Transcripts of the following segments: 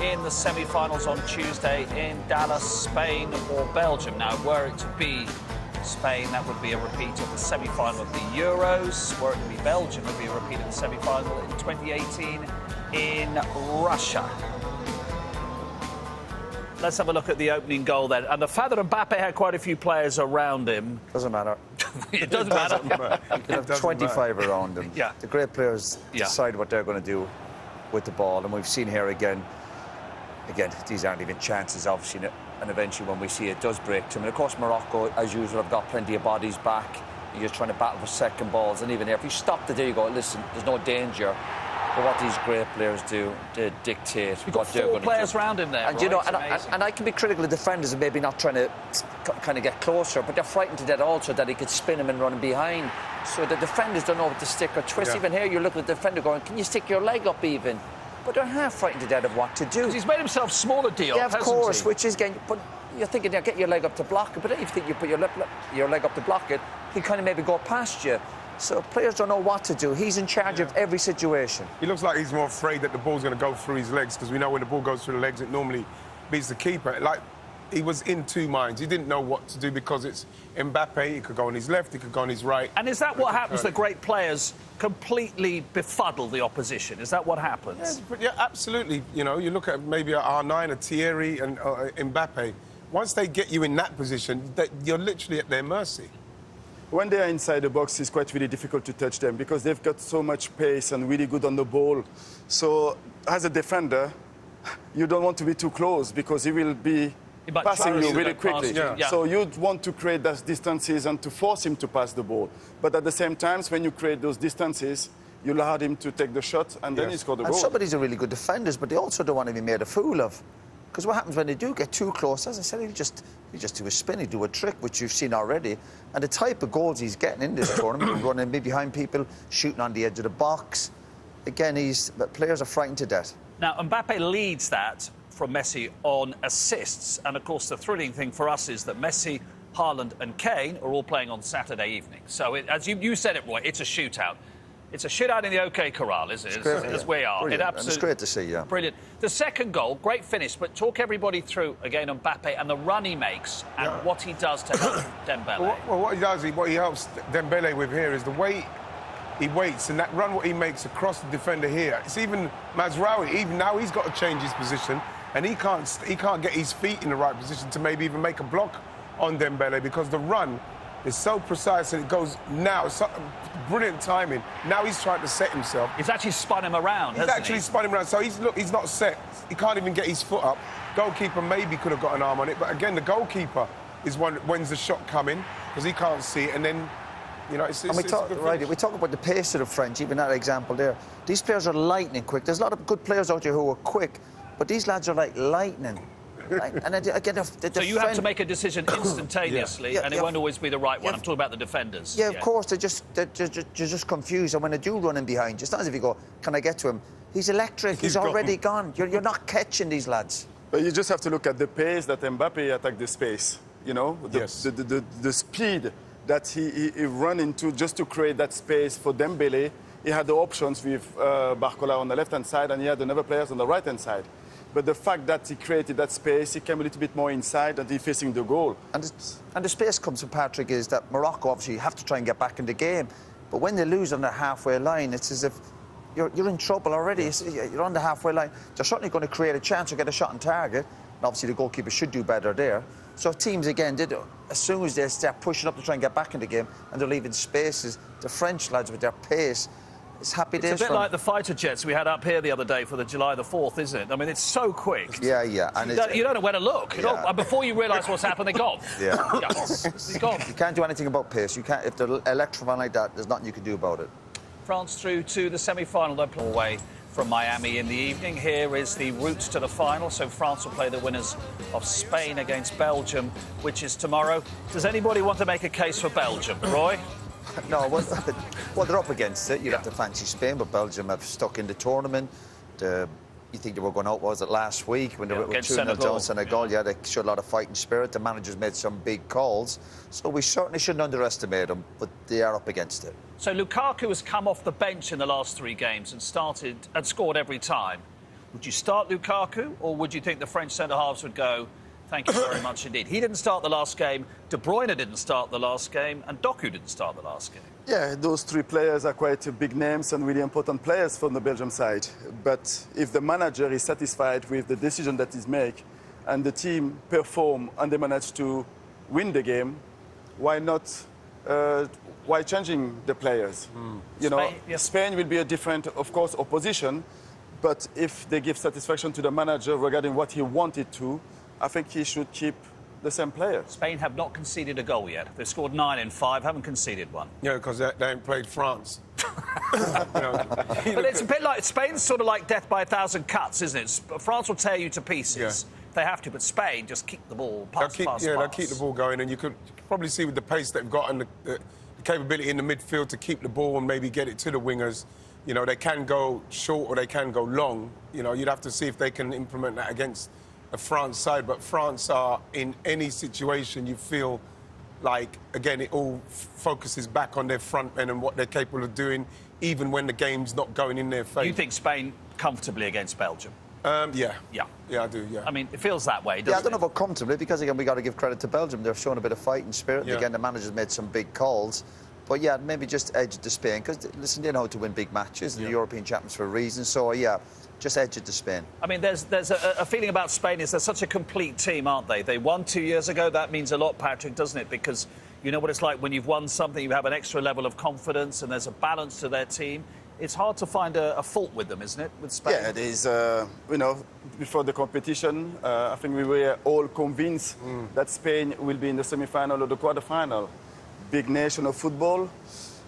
in the semi-finals on Tuesday in Dallas, Spain or Belgium. Now, were it to be Spain, that would be a repeat of the semi-final of the Euros. Were it to be Belgium, it would be a repeat of the semi-final in 2018 in Russia. Let's have a look at the opening goal then. And the fact that Mbappe had quite a few players around him... Doesn't matter. It doesn't matter. You can have 25 around him. Yeah. The great players decide what they're going to do with the ball. And we've seen here again, these aren't even chances, obviously. And eventually when we see it does break to him. And of course, Morocco, as usual, have got plenty of bodies back. You're just trying to battle for second balls. And even there, if you stopped it there, you go, listen, there's no danger. But what these great players do, they dictate what they're going to do. 4 players around him there, and, right? you know, and I can be critical of defenders and maybe not trying to kind of get closer, but they're frightened to death also that he could spin him and run him behind. So the defenders don't know what to stick or twist. Even here, you're looking at the defender going, can you stick your leg up even? But they're half frightened to death of what to do. Because he's made himself smaller, Dion, yeah, of course, he? which is getting... But you're thinking, get your leg up to block it, but then you think you put your leg up to block it, he kind of maybe go past you. So players don't know what to do. He's in charge of every situation. He looks like he's more afraid that the ball's going to go through his legs, because we know when the ball goes through the legs, it normally beats the keeper. Like, he was in two minds. He didn't know what to do because it's Mbappe. He could go on his left, he could go on his right. And is that what happens, that great players completely befuddle the opposition? Is that what happens? Yeah, absolutely. You know, you look at maybe a R9, a Thierry and Mbappe. Once they get you in that position, you're literally at their mercy. When they are inside the box, it's quite really difficult to touch them because they've got so much pace and really good on the ball. So, as a defender, you don't want to be too close because he will be passing you really quickly. So you'd want to create those distances and to force him to pass the ball. But at the same time, when you create those distances, you allow him to take the shot and then he score the goal. And some of these are really good defenders, but they also don't want to be made a fool of. Because what happens when they do get too close, as I said, he'll just do a spin, he'll do a trick, which you've seen already. And the type of goals he's getting in this tournament, running behind people, shooting on the edge of the box. Again, players are frightened to death. Now, Mbappe leads that from Messi on assists. And, of course, the thrilling thing for us is that Messi, Haaland and Keane are all playing on Saturday evening. So, as you said it, Roy, it's a shootout. It's a shootout in the OK Corral, is it? As we are. It's great to see, yeah. Brilliant. The second goal, great finish, but talk everybody through, again, Mbappe and the run he makes and what he does to help Dembele. Well, what he does, what he helps Dembele with here is the way he waits and that run what he makes across the defender here. It's even Mazraoui, even now he's got to change his position and he can't get his feet in the right position to maybe even make a block on Dembele because the run is so precise and it goes now. It's brilliant timing. Now he's trying to set himself. He's actually spun him around, hasn't he? Spun him around. So he's not set. He can't even get his foot up. Goalkeeper maybe could have got an arm on it, but again, the goalkeeper is when's the shot coming because he can't see it. And then, you know, we talk about the pace of the French. Even that example there. These players are lightning quick. There's a lot of good players out there who are quick, but these lads are like lightning. And again, so you have to make a decision instantaneously, and it won't always be the right one. I'm talking about the defenders. Yeah, of course. They're just confused. And when they do run in behind, it's not as if you go, can I get to him? He's electric. He's already gone. You're not catching these lads. But you just have to look at the pace that Mbappe attacked the space. You know, the speed that he run into just to create that space for Dembele. He had the options with Barcola on the left-hand side, and he had another players on the right-hand side. But the fact that he created that space, he came a little bit more inside and he's facing the goal. And the space comes from Patrick is that Morocco obviously have to try and get back in the game. But when they lose on the halfway line, it's as if you're in trouble already. You're on the halfway line. They're certainly going to create a chance or get a shot on target. And obviously the goalkeeper should do better there. So teams, again, as soon as they start pushing up to try and get back in the game and they're leaving spaces, the French lads with their pace, it's happy days. It's a bit like the fighter jets we had up here the other day for the July the 4th, isn't it? I mean, it's so quick. Yeah. And you don't know where to look. And before you realise what's happened, they're gone. They're gone. You can't do anything about pace. You can't. If they're electrifying like that, there's nothing you can do about it. France through to the semi-final. They'll play away from Miami in the evening. Here is the route to the final. So France will play the winners of Spain against Belgium, which is tomorrow. Does anybody want to make a case for Belgium, Roy? No, well, they're up against it. You'd have to fancy Spain, but Belgium have stuck in the tournament. You think they were going out, was it last week when they were 2-0 down Senegal? Yeah, they showed a lot of fighting spirit. The managers made some big calls. So we certainly shouldn't underestimate them, but they are up against it. So Lukaku has come off the bench in the last 3 games and scored every time. Would you start Lukaku, or would you think the French centre-halves would go, thank you very much indeed? He didn't start the last game, De Bruyne didn't start the last game, and Doku didn't start the last game. Yeah, those three players are quite big names and really important players from the Belgium side. But if the manager is satisfied with the decision that he's made and the team perform and they manage to win the game, why not? Why changing the players? You know, yes. Spain will be a different, of course, opposition. But if they give satisfaction to the manager regarding what he wanted to, I think he should keep the same players. Spain have not conceded a goal yet. They've scored 9 in 5, haven't conceded one. Yeah, because they ain't played France. But it's a bit like, Spain's sort of like death by a thousand cuts, isn't it? France will tear you to pieces. Yeah. They have to, but Spain just keep the ball, pass. They'll keep the ball going, and you could probably see with the pace they've got and the capability in the midfield to keep the ball and maybe get it to the wingers. You know, they can go short or they can go long. You know, you'd have to see if they can implement that against a France side. But France are, in any situation, you feel like, again, it all focuses back on their front men and what they're capable of doing, even when the game's not going in their favour. You think Spain comfortably against Belgium? Yeah. Yeah. Yeah, I do, yeah. I mean, it feels that way, doesn't it? Yeah, I don't know about comfortably, because, again, we got to give credit to Belgium. They're showing a bit of fighting spirit. Yeah. Again, the manager's made some big calls. But, yeah, maybe just edge it to Spain, because, listen, they know how to win big matches, and the European champions for a reason. So, yeah, just edge it to Spain. I mean, there's a feeling about Spain is they're such a complete team, aren't they? They won 2 years ago. That means a lot, Patrick, doesn't it? Because you know what it's like when you've won something, you have an extra level of confidence and there's a balance to their team. It's hard to find a fault with them, isn't it, with Spain? Yeah, it is. You know, before the competition, I think we were all convinced that Spain will be in the semi-final or the quarter-final. Big nation of football.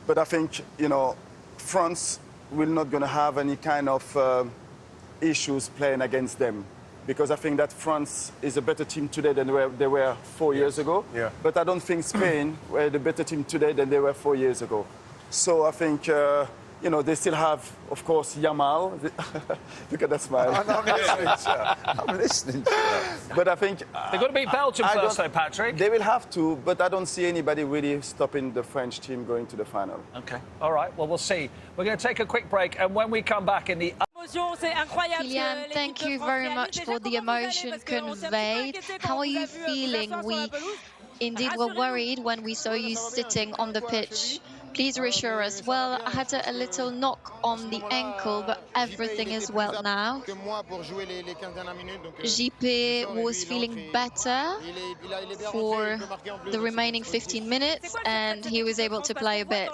But I think, you know, France will not going to have any kind of issues playing against them. Because I think that France is a better team today than they were 4 years ago. Yeah. But I don't think Spain were the better team today than they were 4 years ago. So I think... you know, they still have, of course, Yamal. Look at that smile. I'm listening to you. But I think... They've got to beat Belgium first, though, Patrick. They will have to, but I don't see anybody really stopping the French team going to the final. OK. All right. Well, we'll see. We're going to take a quick break, and when we come back in the... Kylian, thank you very much for the emotion conveyed. How are you feeling? We indeed were worried when we saw you sitting on the pitch. Please reassure us. Well, I had a little knock on the ankle, but everything is well now. JP was feeling better for the remaining 15 minutes, and he was able to play a bit.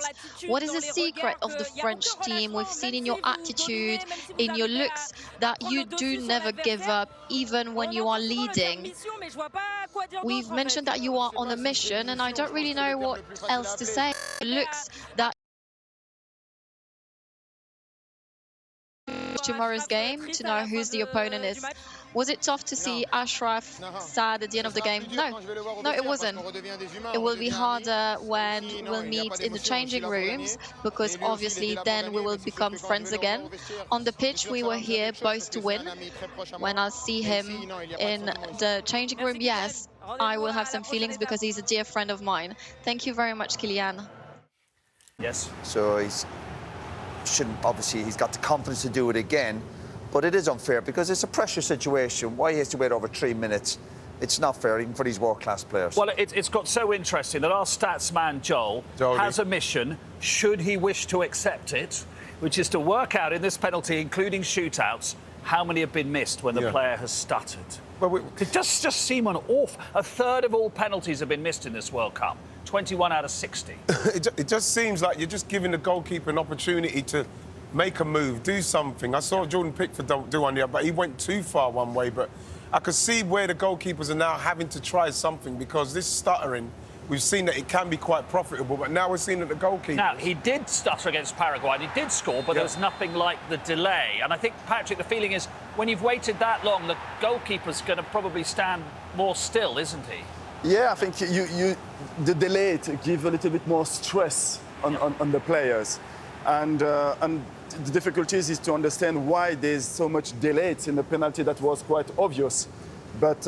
What is the secret of the French team? We've seen in your attitude, in your looks, that you do never give up, even when you are leading. We've mentioned that you are on a mission, and I don't really know what else to say. Looks that tomorrow's game to know who's the opponent is. Was it tough to see Ashraf sad at the end of the game? No, it wasn't. It will be harder when we'll meet in the changing rooms, because obviously then we will become friends again. On the pitch, we were here both to win. When I see him in the changing room, yes, I will have some feelings, because he's a dear friend of mine. Thank you very much, Kylian. Yes. So obviously he's got the confidence to do it again, but it is unfair because it's a pressure situation. Why he has to wait over 3 minutes? It's not fair, even for these world-class players. Well, it's got so interesting that our stats man, Joel, has a mission, should he wish to accept it, which is to work out in this penalty, including shootouts, how many have been missed when the player has stuttered. Well, it does just seem an awful... A third of all penalties have been missed in this World Cup. 21 out of 60. It just seems like you're just giving the goalkeeper an opportunity to make a move, do something. I saw Jordan Pickford do one the other, but he went too far one way. But I could see where the goalkeepers are now having to try something, because this stuttering, we've seen that it can be quite profitable, but now we're seeing that the goalkeeper... Now, he did stutter against Paraguay, and he did score, but there was nothing like the delay. And I think, Patrick, the feeling is, when you've waited that long, the goalkeeper's going to probably stand more still, isn't he? Yeah, I think the delay gives a little bit more stress on the players. And the difficulties is to understand why there's so much delay in the penalty that was quite obvious. But,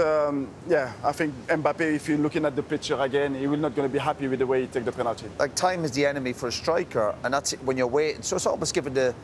yeah, I think Mbappe, if you're looking at the picture again, he will not going to be happy with the way he takes the penalty. Like, time is the enemy for a striker, and that's it when you're waiting. So it's almost giving the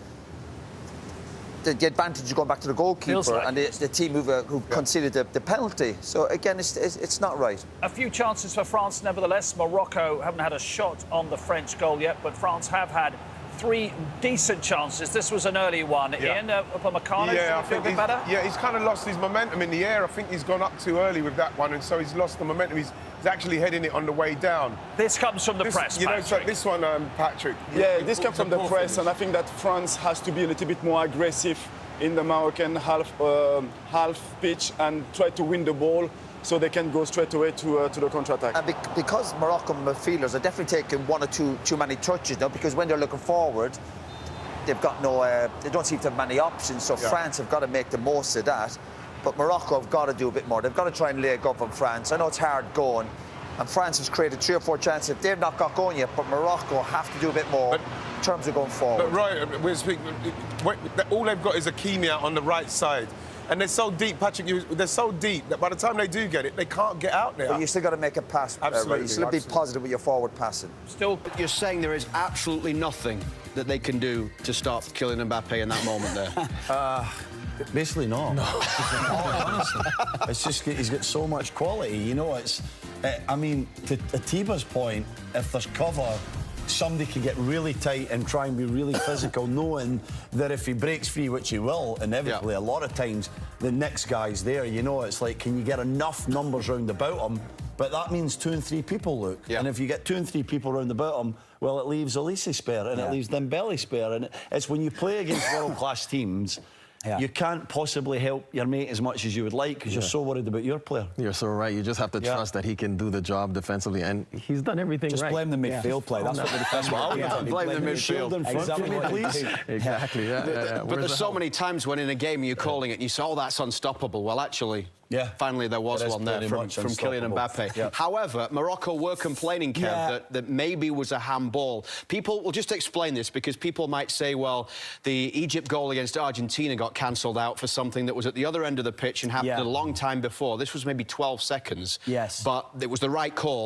the advantage is going back to the goalkeeper Like and the team who conceded the penalty. So again, it's not right. A few chances for France, nevertheless. Morocco haven't had a shot on the French goal yet, but France have had 3 decent chances. This was an early one. Ian, Upamecano, Yeah, I feel a think bit better? Yeah, he's kind of lost his momentum in the air. I think he's gone up too early with that one, and so he's lost the momentum. He's actually heading it on the way down. This comes from the press, You know, Patrick. so this one, Patrick. Yeah, this comes from the press, and I think that France has to be a little bit more aggressive in the Moroccan half pitch and try to win the ball so they can go straight away to the counter-attack. And because Moroccan midfielders are definitely taking 1 or 2 too many touches now, because when they're looking forward, they've got they don't seem to have many options, so France have got to make the most of that. But Morocco have got to do a bit more. They've got to try and lay a go on France. I know it's hard going, and France has created 3 or 4 chances. They've not got going yet, but Morocco have to do a bit more in terms of going forward. But right, we're speaking. All they've got is a Keane out on the right side. And they're so deep, Patrick, they're so deep that by the time they do get it, they can't get out there. But you still got to make a pass. Absolutely. You still be positive with your forward passing. Still, you're saying there is absolutely nothing that they can do to stop Kylian Mbappe in that moment there? Basically not. No. Honestly. It's just, he's got so much quality, you know, I mean, to Atiba's point, if there's cover, somebody could get really tight and try and be really physical, knowing that if he breaks free, which he will, inevitably, a lot of times, the next guy's there, you know, it's like, can you get enough numbers round about him? But that means 2 and 3 people, Luke. And if you get 2 and 3 people round about him, well, it leaves Elise spare, and it leaves Dembele spare, and it's when you play against world-class teams, you can't possibly help your mate as much as you would like because you're so worried about your player. You're so right. You just have to trust that he can do the job defensively, and he's done everything right. Just blame the midfield play. That's what the defence Blame the midfield in front of me, please. Exactly, But there's so many times when in a game you're calling it, you say, oh, that's unstoppable. Well, actually, finally there was one there from Kylian Mbappe. However, Morocco were complaining, Kev, that maybe was a handball. People will just explain this because people might say, well, the Egypt goal against Argentina got cancelled out for something that was at the other end of the pitch and happened a long time before. This was maybe 12 seconds. But it was the right call.